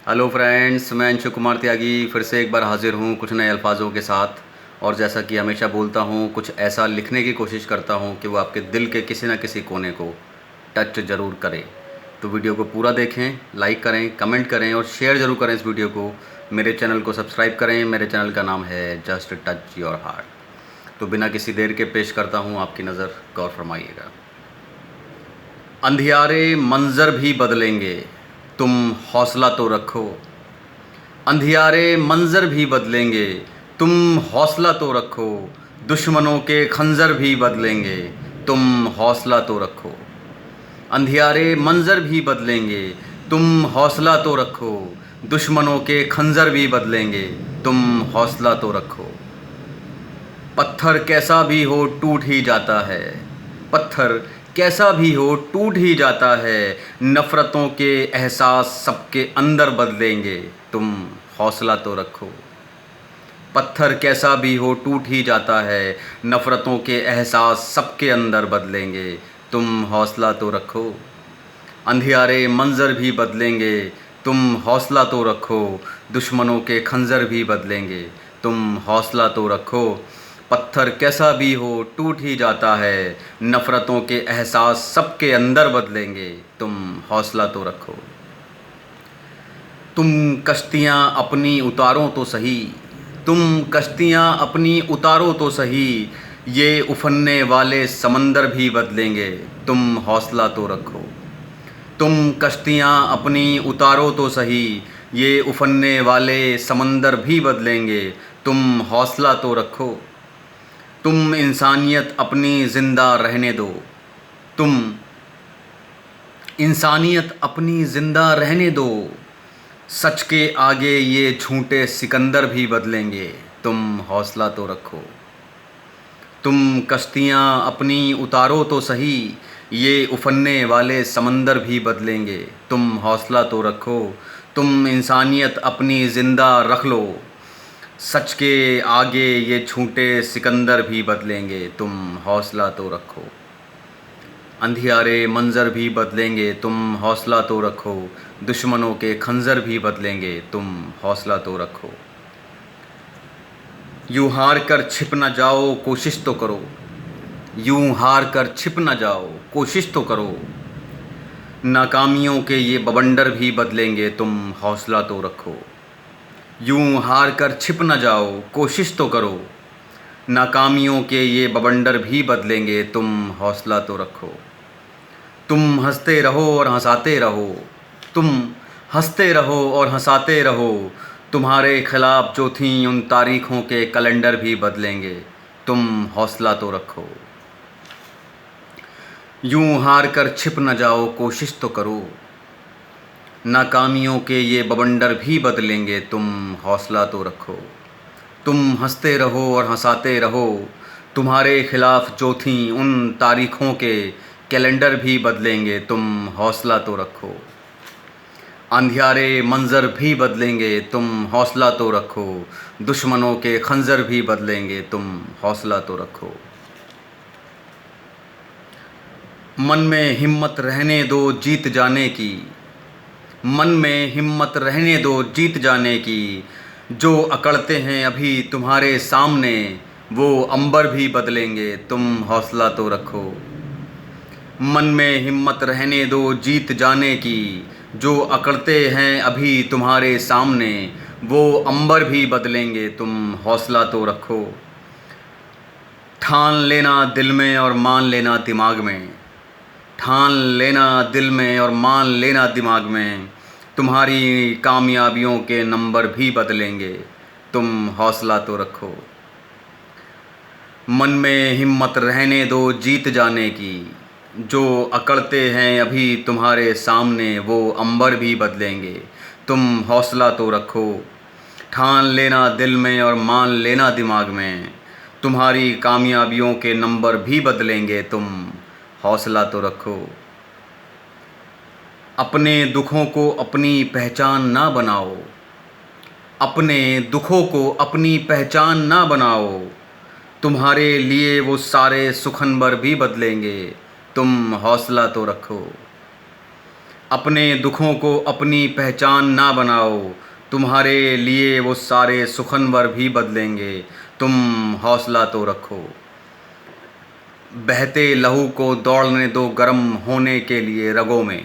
Hello friends, मैं अंशु कुमार त्यागी फिर से एक बार हाज़िर हूँ कुछ नए अल्फाजों के साथ। और जैसा कि हमेशा बोलता हूँ, कुछ ऐसा लिखने की कोशिश करता हूँ कि वो आपके दिल के किसी न किसी कोने को टच ज़रूर करे। तो वीडियो को पूरा देखें, लाइक करें, कमेंट करें और शेयर ज़रूर करें इस वीडियो को। मेरे चैनल को सब्सक्राइब करें। मेरे चैनल का नाम है जस्ट टच योर हार्ट। तो बिना किसी देर के पेश करता हूँ, आपकी नज़र गौर फरमाइएगा। अंधियारे मंज़र भी बदलेंगे, तुम हौसला तो रखो। अंधियारे मंज़र भी बदलेंगे, तुम हौसला तो रखो। दुश्मनों के खंजर भी बदलेंगे, तुम हौसला तो रखो। अंधियारे मंज़र भी बदलेंगे, तुम हौसला तो रखो। दुश्मनों के खंजर भी बदलेंगे, तुम हौसला तो रखो। पत्थर कैसा भी हो टूट ही जाता है। पत्थर कैसा भी हो टूट ही जाता है। नफ़रतों के एहसास सबके अंदर बदलेंगे, तुम हौसला तो रखो। पत्थर कैसा भी हो टूट ही जाता है। नफ़रतों के एहसास सबके अंदर बदलेंगे, तुम हौसला तो रखो। अंधियारे मंज़र भी बदलेंगे, तुम हौसला तो रखो। दुश्मनों के खंजर भी बदलेंगे, तुम हौसला तो रखो। पत्थर कैसा भी हो टूट ही जाता है। नफ़रतों के एहसास सबके अंदर बदलेंगे, तुम हौसला तो रखो। तुम कश्तियाँ अपनी उतारो तो सही। तुम कश्तियाँ अपनी उतारो तो सही। ये उफनने वाले समंदर भी बदलेंगे, तुम हौसला तो रखो। तुम कश्तियाँ अपनी उतारो तो सही। ये उफनने वाले समंदर भी बदलेंगे, तुम हौसला तो रखो। तुम इंसानियत अपनी ज़िंदा रहने दो। तुम इंसानियत अपनी ज़िंदा रहने दो। सच के आगे ये झूठे सिकंदर भी बदलेंगे, तुम हौसला तो रखो। तुम कश्तियाँ अपनी उतारो तो सही। ये उफनने वाले समंदर भी बदलेंगे, तुम हौसला तो रखो। तुम इंसानियत अपनी ज़िंदा रख लो। सच के आगे ये झूठे सिकंदर भी बदलेंगे, तुम हौसला तो रखो। अंधियारे मंज़र भी बदलेंगे, तुम हौसला तो रखो। दुश्मनों के खंजर भी बदलेंगे, तुम हौसला तो रखो। यूँ हार कर छिप न जाओ, कोशिश तो करो। यूँ हार कर छिप न जाओ, कोशिश तो करो। नाकामियों के ये बवंडर भी बदलेंगे, तुम हौसला तो रखो। यूँ हार कर छिप न जाओ, कोशिश तो करो। नाकामियों के ये बवंडर भी बदलेंगे, तुम हौसला तो रखो। तुम हंसते रहो और हंसाते रहो। तुम हंसते रहो और हंसाते रहो। तुम्हारे खिलाफ जो थीं उन तारीखों के कैलेंडर भी बदलेंगे, तुम हौसला तो रखो। यूँ हार कर छिप न जाओ, कोशिश तो करो। नाकामियों के ये बवंडर भी बदलेंगे, तुम हौसला तो रखो। तुम हंसते रहो और हंसाते रहो। तुम्हारे खिलाफ जो थीं उन तारीखों के कैलेंडर भी बदलेंगे, तुम हौसला तो रखो। अंधियारे मंज़र भी बदलेंगे, तुम हौसला तो रखो। दुश्मनों के खंजर भी बदलेंगे, तुम हौसला तो रखो। मन में हिम्मत रहने दो जीत जाने की। मन में हिम्मत रहने दो जीत जाने की। जो अकड़ते हैं अभी तुम्हारे सामने, वो अंबर भी बदलेंगे, तुम हौसला तो रखो। मन में हिम्मत रहने दो जीत जाने की। जो अकड़ते हैं अभी तुम्हारे सामने, वो अंबर भी बदलेंगे, तुम हौसला तो रखो। ठान लेना दिल में और मान लेना दिमाग में। ठान लेना दिल में और मान लेना दिमाग में। तुम्हारी कामयाबियों के नंबर भी बदलेंगे, तुम हौसला तो रखो। मन में हिम्मत रहने दो जीत जाने की। जो अकड़ते हैं अभी तुम्हारे सामने, वो अंबर भी बदलेंगे, तुम हौसला तो रखो। ठान लेना दिल में और मान लेना दिमाग में। तुम्हारी कामयाबियों के नंबर भी बदलेंगे, तुम हौसला तो रखो। अपने दुखों को अपनी पहचान ना बनाओ। अपने दुखों को अपनी पहचान ना बनाओ। तुम्हारे लिए वो सारे सुखनबर भी बदलेंगे, तुम हौसला तो रखो। अपने दुखों को अपनी पहचान ना बनाओ, तुम्हारे लिए वो सारे सुखनवर भी बदलेंगे, तुम हौसला तो रखो। बहते लहू को दौड़ने दो गर्म होने के लिए रगों में,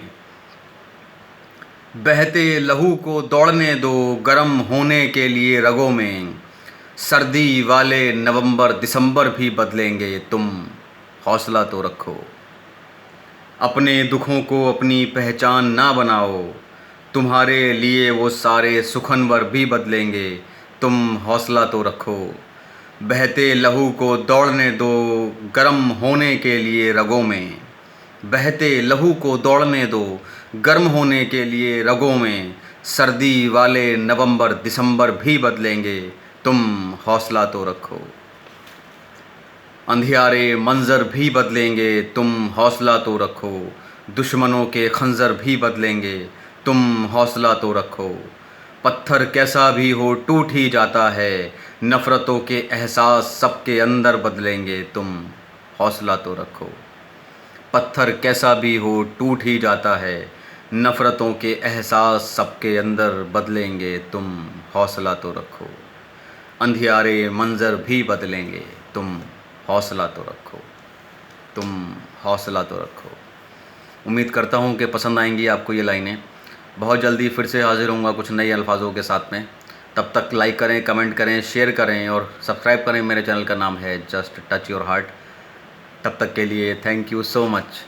बहते लहू को दौड़ने दो गर्म होने के लिए रगों में, सर्दी वाले नवंबर दिसंबर भी बदलेंगे, तुम हौसला तो रखो। अपने दुखों को अपनी पहचान ना बनाओ, तुम्हारे लिए वो सारे सुखनवर भी बदलेंगे, तुम हौसला तो रखो। बहते लहू को दौड़ने दो गर्म होने के लिए रगों में, बहते लहू को दौड़ने दो गर्म होने के लिए रगों में, सर्दी वाले नवंबर दिसंबर भी बदलेंगे, तुम हौसला तो रखो। अंधियारे मंजर भी बदलेंगे, तुम हौसला तो रखो। दुश्मनों के खंजर भी बदलेंगे, तुम हौसला तो रखो। पत्थर कैसा भी हो टूट ही जाता है, नफ़रतों के एहसास सबके अंदर बदलेंगे, तुम हौसला तो रखो। पत्थर कैसा भी हो टूट ही जाता है, नफ़रतों के एहसास सबके अंदर बदलेंगे, तुम हौसला तो रखो। अंधियारे मंजर भी बदलेंगे, तुम हौसला तो रखो, तुम हौसला तो रखो। उम्मीद करता हूँ कि पसंद आएंगी आपको ये लाइनें। बहुत जल्दी फिर से हाजिर होऊंगा कुछ नए अल्फाजों के साथ में। तब तक लाइक करें, कमेंट करें, शेयर करें और सब्सक्राइब करें। मेरे चैनल का नाम है जस्ट टच योर हार्ट। तब तक के लिए थैंक यू सो मच।